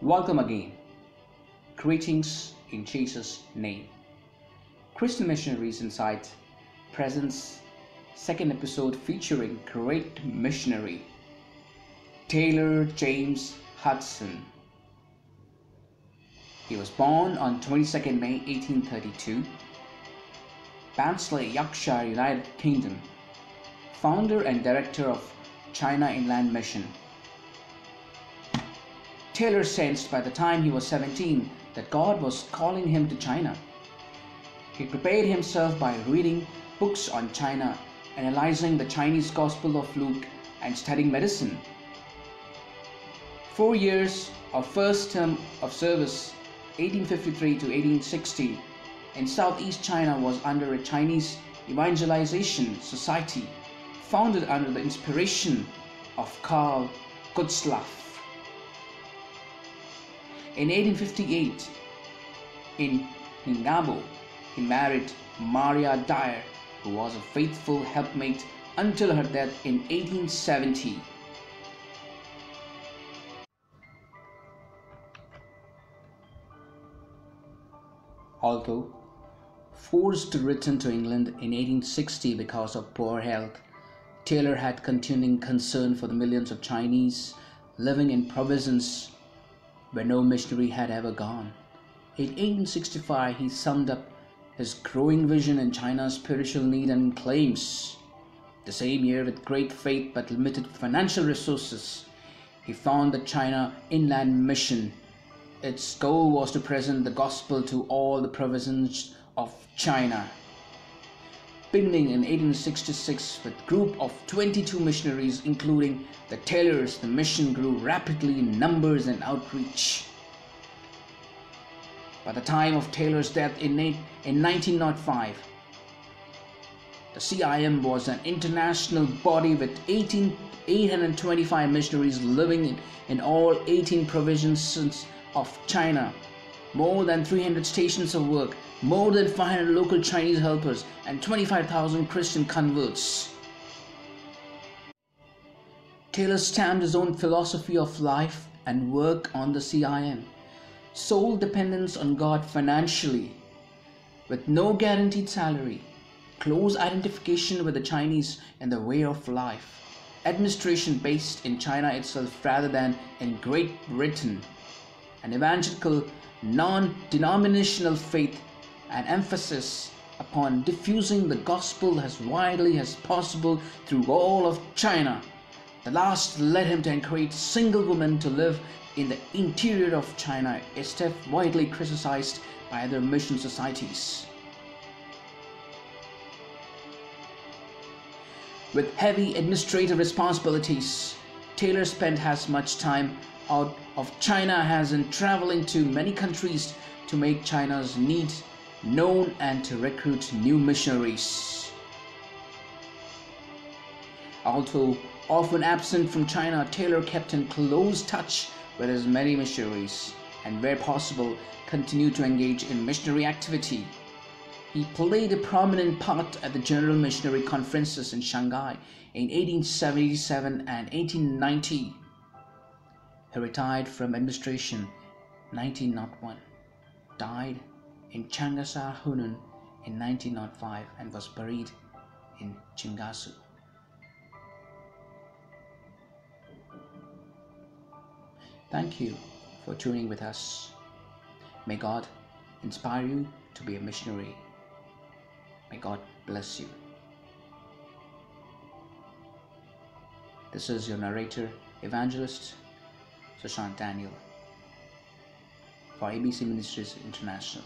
Welcome again. Greetings in Jesus' name. Christian Missionaries Insight presents second episode featuring great missionary Taylor James Hudson. He was born on 22nd May 1832, Barnsley, Yorkshire, United Kingdom, founder and director of China Inland Mission. Taylor sensed by the time he was 17 that God was calling him to China. He prepared himself by reading books on China, analyzing the Chinese Gospel of Luke, and studying medicine. 4 years of first term of service, 1853 to 1860, in Southeast China was under a Chinese evangelization society founded under the inspiration of Karl Gutzlaff. In 1858, in Ningabo, he married Maria Dyer, who was a faithful helpmate until her death in 1870. Although forced to return to England in 1860 because of poor health, Taylor had continuing concern for the millions of Chinese living in provinces where no missionary had ever gone. In 1865, he summed up his growing vision in China's spiritual need and claims. The same year, with great faith but limited financial resources, he founded the China Inland Mission. Its goal was to present the gospel to all the provinces of China. Beginning in 1866 with a group of 22 missionaries, including the Taylors, the mission grew rapidly in numbers and outreach. By the time of Taylor's death in 1905, the CIM was an international body with 825 missionaries living in all 18 provinces of China, more than 300 stations of work, more than 500 local Chinese helpers, and 25,000 Christian converts. Taylor stamped his own philosophy of life and work on the CIM. Sole dependence on God financially, with no guaranteed salary, close identification with the Chinese and the way of life, administration based in China itself rather than in Great Britain, an evangelical non-denominational faith, and emphasis upon diffusing the gospel as widely as possible through all of China. The last led him to encourage single women to live in the interior of China, a step widely criticized by other mission societies. With heavy administrative responsibilities, Taylor spent as much time out of China as in traveling to many countries to make China's needs known and to recruit new missionaries. Although often absent from China, Taylor kept in close touch with his many missionaries and, where possible, continued to engage in missionary activity. He played a prominent part at the General Missionary Conferences in Shanghai in 1877 and 1890. He retired from administration in 1901, died in Changasar, Hunan in 1905, and was buried in Chingasu. Thank you for tuning with us. May God inspire you to be a missionary. May God bless you. This is your narrator, evangelist, Daniel, for ABC Ministries International.